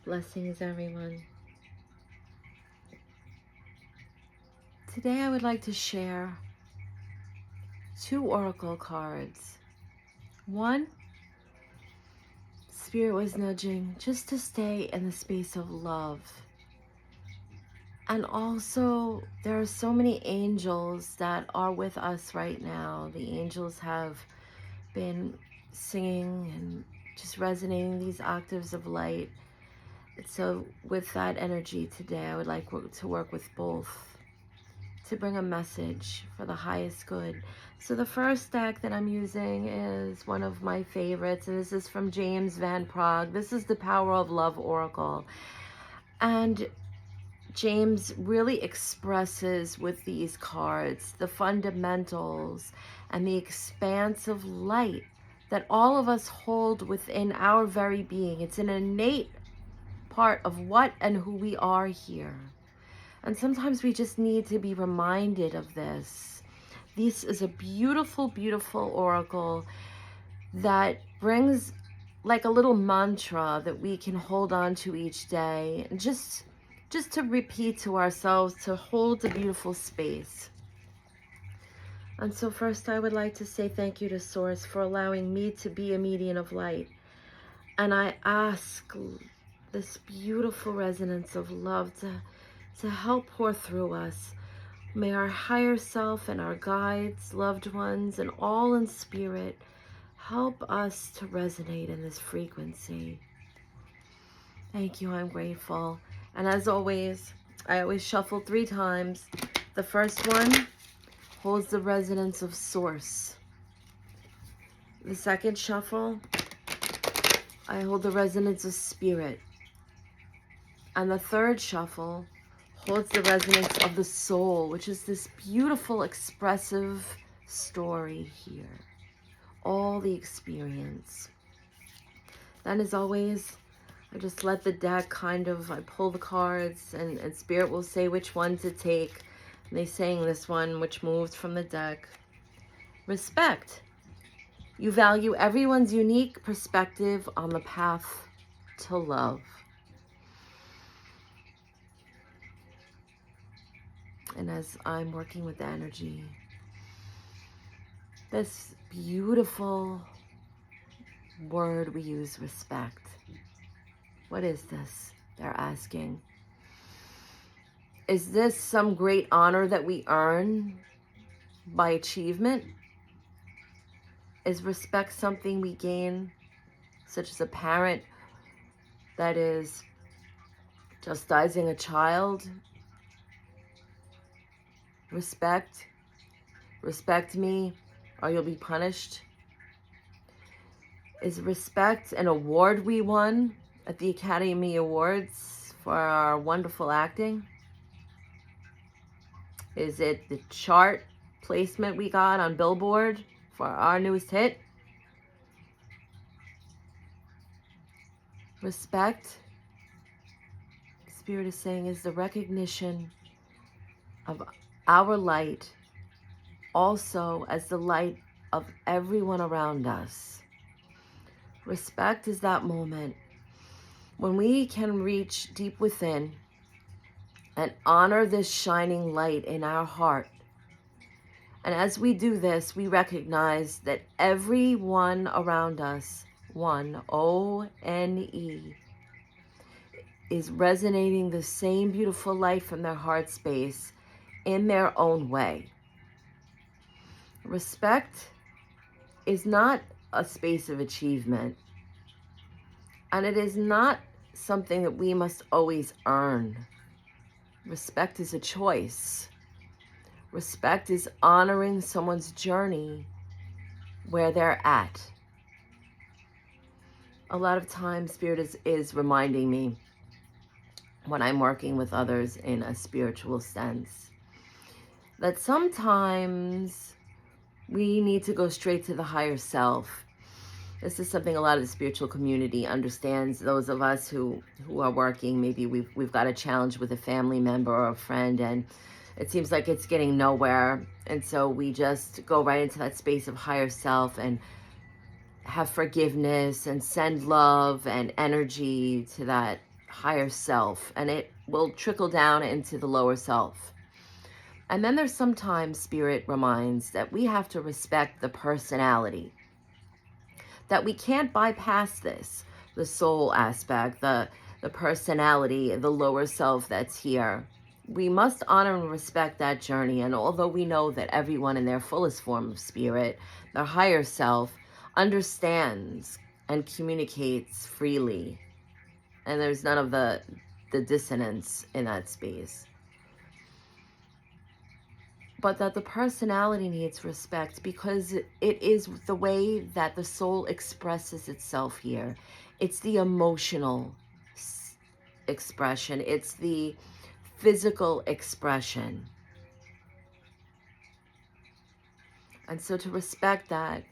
Blessings, everyone. Today I would like to share two oracle cards. One, Spirit was nudging just to stay in the space of love. And also, there are so many angels that are with us right now. The angels have been singing and just resonating these octaves of light. So with that energy today, I would like to work with both to bring a message for the highest good. So the first deck that I'm using is one of my favorites, and this is from James Van Praagh. This is the Power of Love Oracle. And James really expresses with these cards the fundamentals and the expansive light that all of us hold within our very being. It's an innate part of what and who we are here. And sometimes we just need to be reminded of this. This is a beautiful, beautiful oracle that brings like a little mantra that we can hold on to each day, and just to repeat to ourselves, to hold a beautiful space. And so first I would like to say thank you to Source for allowing me to be a medium of light. And I ask this beautiful resonance of love to help pour through us. May our higher self and our guides, loved ones, and all in spirit help us to resonate in this frequency. Thank you, I'm grateful. And as always, I always shuffle 3 times. The first one holds the resonance of Source. The second shuffle, I hold the resonance of Spirit. And the third shuffle holds the resonance of the soul, which is this beautiful, expressive story here. All the experience. Then, as always, I just let the deck I pull the cards, and Spirit will say which one to take. And they sang this one, which moved from the deck. Respect. You value everyone's unique perspective on the path to love. And as I'm working with the energy, this beautiful word we use, respect. What is this? They're asking. Is this some great honor that we earn by achievement? Is respect something we gain, such as a parent that is chastising a child? Respect me or you'll be punished. Is respect an award we won at the Academy Awards for our wonderful acting? Is it the chart placement we got on Billboard for our newest hit? Respect, Spirit is saying, is the recognition of our light also as the light of everyone around us. Respect is that moment when we can reach deep within and honor this shining light in our heart. And as we do this, we recognize that everyone around us, one, O-N-E, is resonating the same beautiful light from their heart space in their own way. Respect is not a space of achievement, and it is not something that we must always earn. Respect is a choice. Respect is honoring someone's journey where they're at. A lot of times, Spirit is reminding me when I'm working with others in a spiritual sense that sometimes we need to go straight to the higher self. This is something a lot of the spiritual community understands. Those of us who are working, maybe we've got a challenge with a family member or a friend, and it seems like it's getting nowhere. And so we just go right into that space of higher self and have forgiveness and send love and energy to that higher self, and it will trickle down into the lower self. And then there's sometimes Spirit reminds that we have to respect the personality, that we can't bypass this, the soul aspect, the personality, the lower self that's here. We must honor and respect that journey. And although we know that everyone in their fullest form of spirit, their higher self, understands and communicates freely, and there's none of the dissonance in that space, but that the personality needs respect because it is the way that the soul expresses itself here. It's the emotional expression, it's the physical expression. And so to respect that,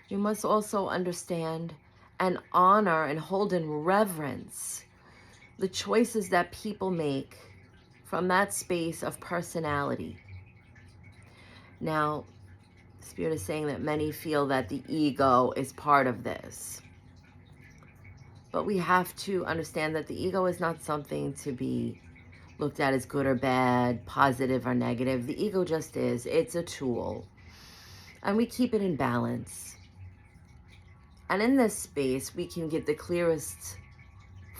we must also understand and honor and hold in reverence the choices that people make from that space of personality. Now, Spirit is saying that many feel that the ego is part of this. But we have to understand that the ego is not something to be looked at as good or bad, positive or negative. The ego just is. It's a tool. And we keep it in balance. And in this space, we can give the clearest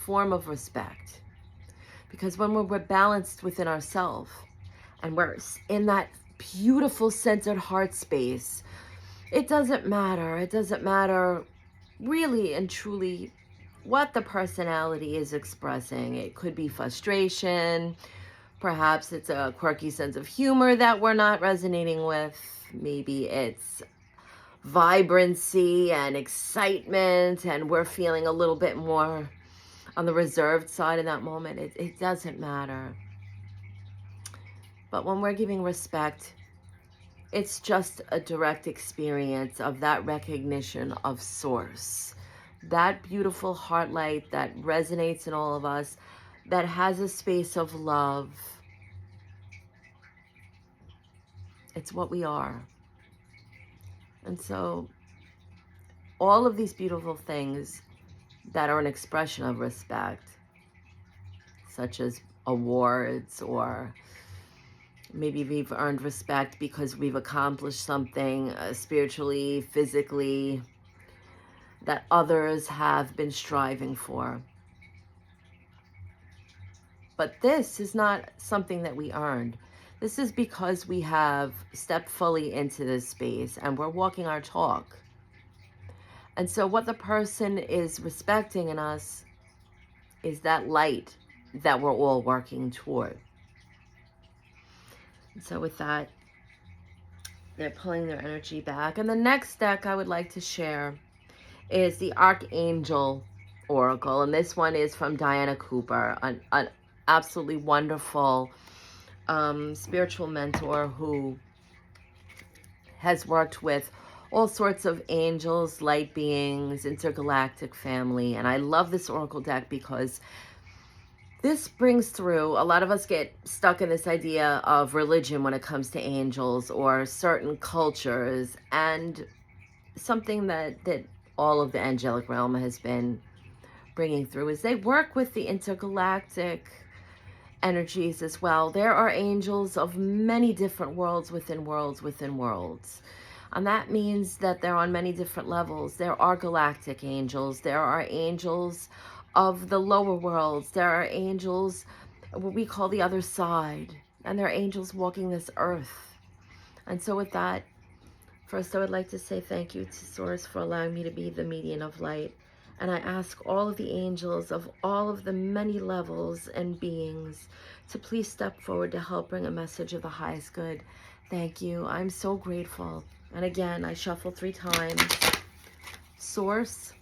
form of respect. Because when we're balanced within ourselves and we're in that beautiful centered heart space, it doesn't matter. It doesn't matter really and truly what the personality is expressing. It could be frustration. Perhaps it's a quirky sense of humor that we're not resonating with. Maybe it's vibrancy and excitement, and we're feeling a little bit more on the reserved side in that moment. It doesn't matter. But when we're giving respect, it's just a direct experience of that recognition of source, that beautiful heart light that resonates in all of us, that has a space of love. It's what we are. And so all of these beautiful things that are an expression of respect, such as awards, or maybe we've earned respect because we've accomplished something spiritually, physically, that others have been striving for. But this is not something that we earned. This is because we have stepped fully into this space and we're walking our talk. And so what the person is respecting in us is that light that we're all working toward. And so with that, they're pulling their energy back. And the next deck I would like to share is the Archangel Oracle. And this one is from Diana Cooper, an absolutely wonderful spiritual mentor who has worked with all sorts of angels, light beings, intergalactic family. And I love this Oracle deck because this brings through, a lot of us get stuck in this idea of religion when it comes to angels or certain cultures, and something that all of the angelic realm has been bringing through is they work with the intergalactic energies as well. There are angels of many different worlds within worlds within worlds. And that means that they're on many different levels. There are galactic angels. There are angels of the lower worlds. There are angels, what we call the other side. And there are angels walking this earth. And so with that, first I would like to say thank you to Source for allowing me to be the medium of light. And I ask all of the angels of all of the many levels and beings to please step forward to help bring a message of the highest good. Thank you. I'm so grateful. And again, I shuffle 3 times. Source,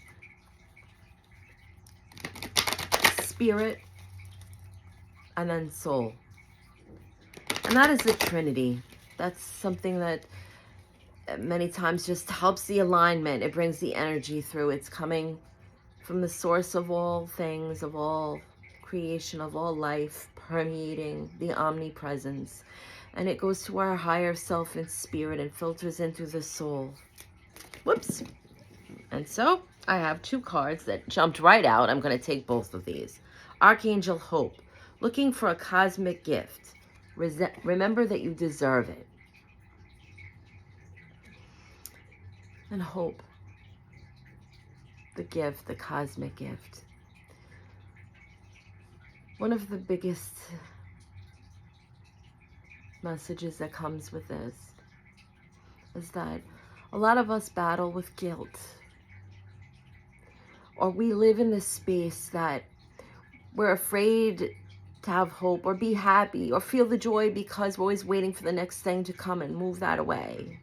Spirit, and then Soul. And that is the Trinity. That's something that many times just helps the alignment. It brings the energy through. It's coming from the source of all things, of all creation, of all life, permeating the omnipresence. And it goes to our higher self and spirit and filters in through the soul. Whoops. And so I have two cards that jumped right out. I'm going to take both of these. Archangel Hope, looking for a cosmic gift. Remember that you deserve it. And hope, the gift, the cosmic gift. One of the biggest messages that comes with this is that a lot of us battle with guilt, or we live in this space that we're afraid to have hope or be happy or feel the joy because we're always waiting for the next thing to come and move that away.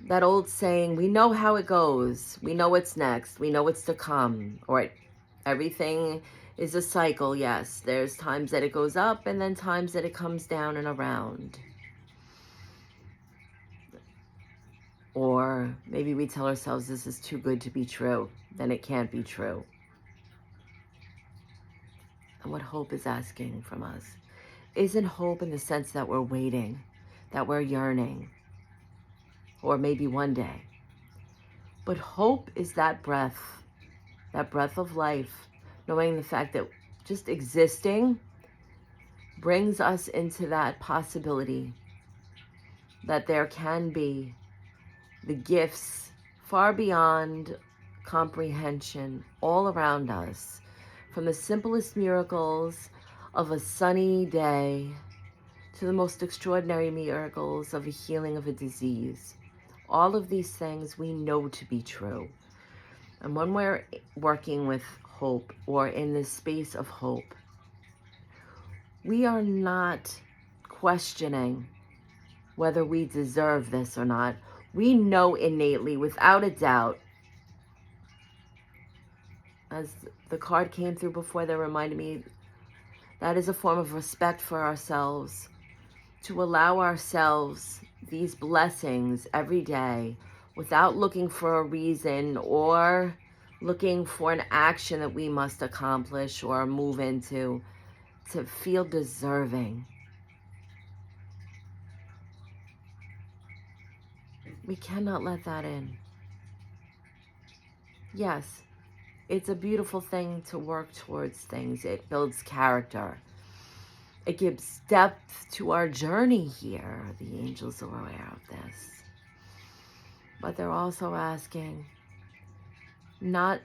That old saying, we know how it goes, we know what's next, we know what's to come, or everything is a cycle. Yes, there's times that it goes up and then times that it comes down and around. Or maybe we tell ourselves this is too good to be true, then it can't be true. And what hope is asking from us isn't hope in the sense that we're waiting, that we're yearning, or maybe one day. But hope is that breath of life, knowing the fact that just existing brings us into that possibility that there can be the gifts far beyond comprehension all around us, from the simplest miracles of a sunny day to the most extraordinary miracles of a healing of a disease. All of these things we know to be true. And when we're working with hope or in this space of hope, we are not questioning whether we deserve this or not. We know innately, without a doubt, as the card came through before that reminded me, that is a form of respect for ourselves, to allow ourselves these blessings every day without looking for a reason or looking for an action that we must accomplish or move into, to feel deserving. We cannot let that in. Yes, it's a beautiful thing to work towards things. It builds character. It gives depth to our journey here. The angels are aware of this. But they're also asking not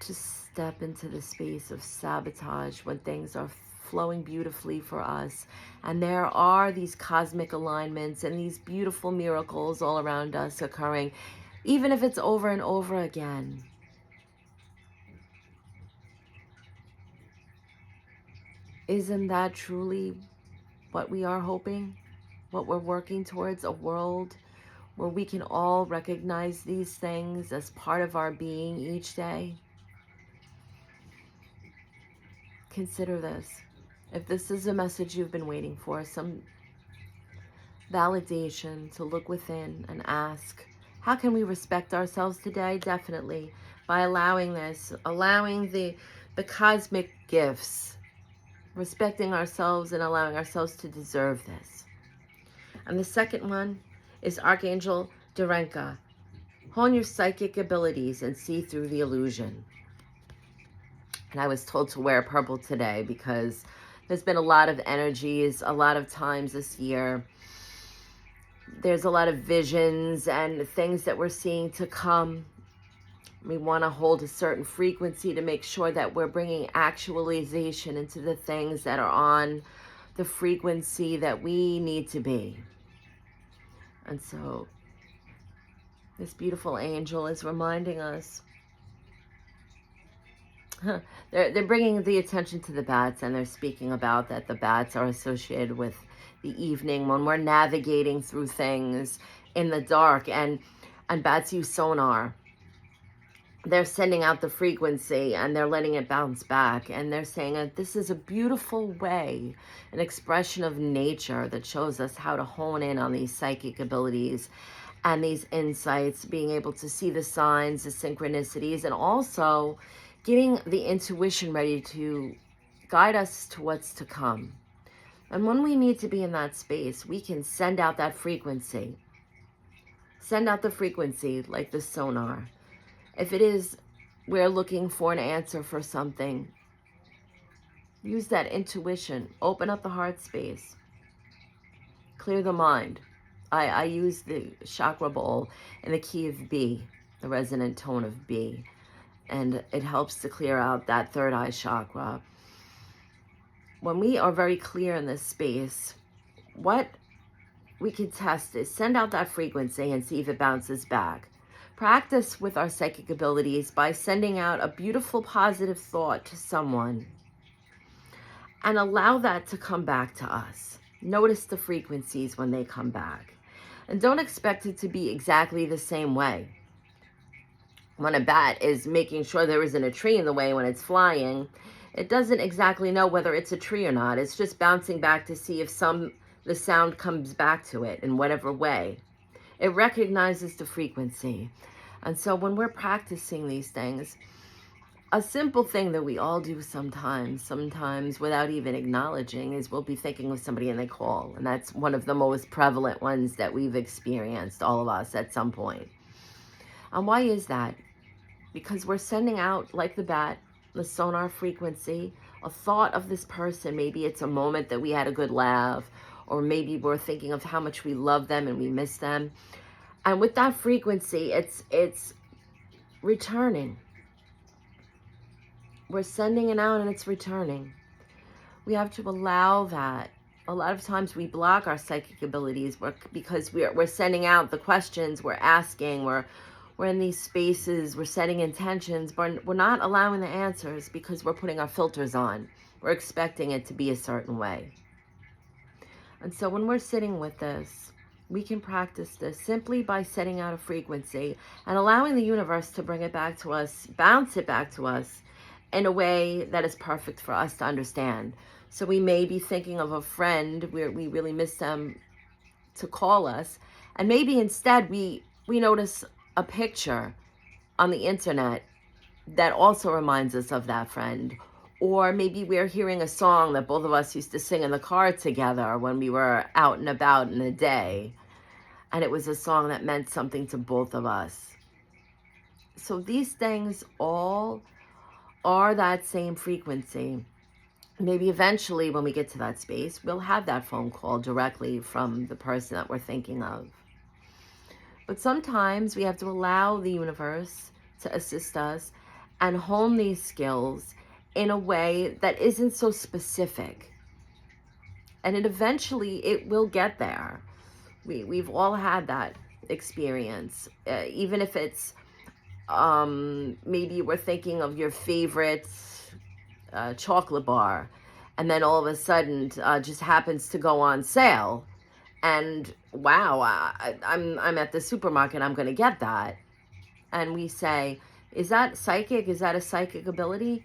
to step into the space of sabotage when things are flowing beautifully for us. And there are these cosmic alignments and these beautiful miracles all around us occurring, even if it's over and over again. Isn't that truly what we are hoping? What we're working towards? A world where we can all recognize these things as part of our being each day? Consider this. If this is a message you've been waiting for, some validation to look within and ask, how can we respect ourselves today? Definitely by allowing this, allowing the cosmic gifts, respecting ourselves and allowing ourselves to deserve this. And the second one is Archangel Derenka. Hone your psychic abilities and see through the illusion. And I was told to wear purple today because there's been a lot of energies, a lot of times this year. There's a lot of visions and things that we're seeing to come. We want to hold a certain frequency to make sure that we're bringing actualization into the things that are on the frequency that we need to be. And so this beautiful angel is reminding us. They're bringing the attention to the bats, and they're speaking about that the bats are associated with the evening when we're navigating through things in the dark, and bats use sonar. They're sending out the frequency and they're letting it bounce back, and they're saying that this is a beautiful way, an expression of nature that shows us how to hone in on these psychic abilities and these insights, being able to see the signs, the synchronicities, and also getting the intuition ready to guide us to what's to come. And when we need to be in that space, we can send out that frequency. Send out the frequency like the sonar. If it is we're looking for an answer for something, use that intuition. Open up the heart space. Clear the mind. I use the chakra bowl in the key of B, the resonant tone of B. And it helps to clear out that third eye chakra. When we are very clear in this space, what we can test is send out that frequency and see if it bounces back. Practice with our psychic abilities by sending out a beautiful positive thought to someone and allow that to come back to us. Notice the frequencies when they come back. And don't expect it to be exactly the same way. When a bat is making sure there isn't a tree in the way when it's flying, it doesn't exactly know whether it's a tree or not. It's just bouncing back to see if the sound comes back to it in whatever way. It recognizes the frequency. And so when we're practicing these things, a simple thing that we all do sometimes without even acknowledging, is we'll be thinking of somebody and they call. And that's one of the most prevalent ones that we've experienced, all of us, at some point. And why is that? Because we're sending out, like the bat, the sonar frequency, a thought of this person. Maybe it's a moment that we had a good laugh, or maybe we're thinking of how much we love them and we miss them. And with that frequency, it's returning. We're sending it out and it's returning. We have to allow that. A lot of times we block our psychic abilities because we're sending out the questions, we're asking, we're in these spaces, we're setting intentions, but we're not allowing the answers because we're putting our filters on. We're expecting it to be a certain way. And so when we're sitting with this, we can practice this simply by setting out a frequency and allowing the universe to bring it back to us, bounce it back to us in a way that is perfect for us to understand. So we may be thinking of a friend where we really miss them to call us, and maybe instead we notice a picture on the internet that also reminds us of that friend. Or maybe we're hearing a song that both of us used to sing in the car together when we were out and about in the day, and it was a song that meant something to both of us. So these things all are that same frequency. Maybe eventually when we get to that space, we'll have that phone call directly from the person that we're thinking of. But sometimes we have to allow the universe to assist us and hone these skills in a way that isn't so specific. And eventually it will get there. We've all had that experience, even if it's maybe we're thinking of your favorite chocolate bar, and then all of a sudden just happens to go on sale, and wow, I'm at the supermarket, I'm going to get that. And we say, is that psychic? Is that a psychic ability?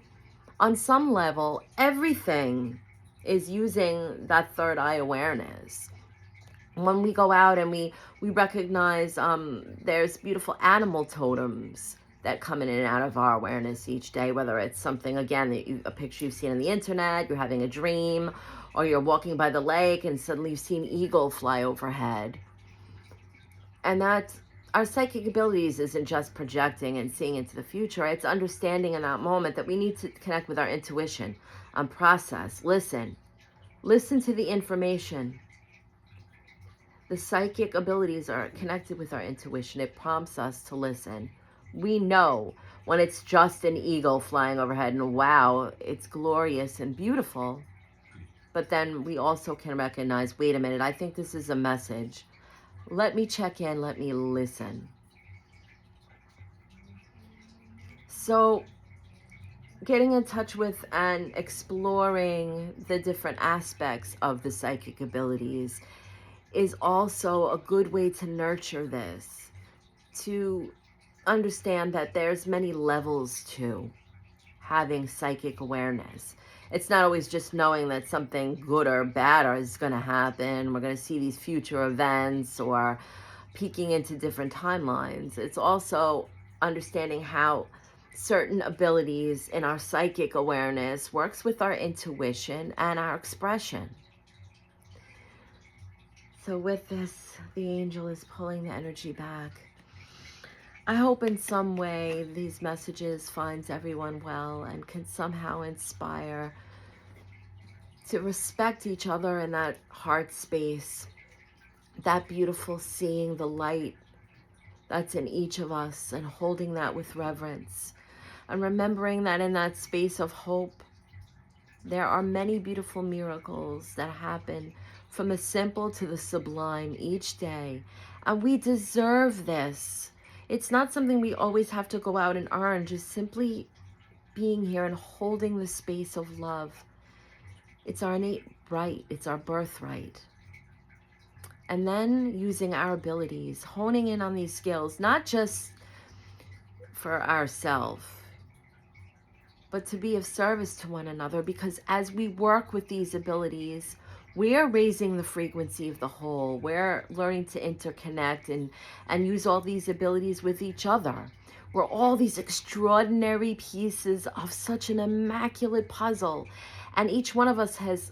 On some level, everything is using that third eye awareness. When we go out and we recognize there's beautiful animal totems that come in and out of our awareness each day, whether it's something, again, a picture you've seen on the internet, you're having a dream, or you're walking by the lake and suddenly you've seen an eagle fly overhead. And that our psychic abilities isn't just projecting and seeing into the future. It's understanding in that moment that we need to connect with our intuition, process, listen to the information. The psychic abilities are connected with our intuition. It prompts us to listen. We know when it's just an eagle flying overhead and wow, it's glorious and beautiful. But then we also can recognize, wait a minute, I think this is a message. Let me check in, let me listen. So getting in touch with and exploring the different aspects of the psychic abilities is also a good way to nurture this, to understand that there's many levels to having psychic awareness. It's not always just knowing that something good or bad is going to happen. We're going to see these future events or peeking into different timelines. It's also understanding how certain abilities in our psychic awareness works with our intuition and our expression. So with this, the angel is pulling the energy back. I hope in some way these messages finds everyone well and can somehow inspire to respect each other in that heart space, that beautiful seeing the light that's in each of us and holding that with reverence and remembering that in that space of hope, there are many beautiful miracles that happen from the simple to the sublime each day. And we deserve this. It's not something we always have to go out and earn, just simply being here and holding the space of love. It's our innate right, it's our birthright. And then using our abilities, honing in on these skills, not just for ourselves, but to be of service to one another, because as we work with these abilities, we're raising the frequency of the whole. We're learning to interconnect and use all these abilities with each other. We're all these extraordinary pieces of such an immaculate puzzle. And each one of us has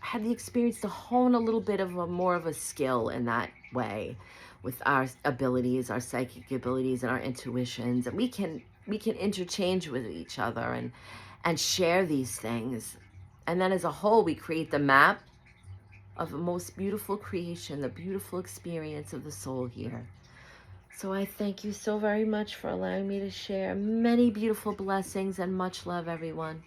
had the experience to hone a little bit of a more of a skill in that way with our abilities, our psychic abilities and our intuitions, and we can interchange with each other and share these things. And then as a whole, we create the map of the most beautiful creation, the beautiful experience of the soul here. So I thank you so very much for allowing me to share. Many beautiful blessings and much love, everyone.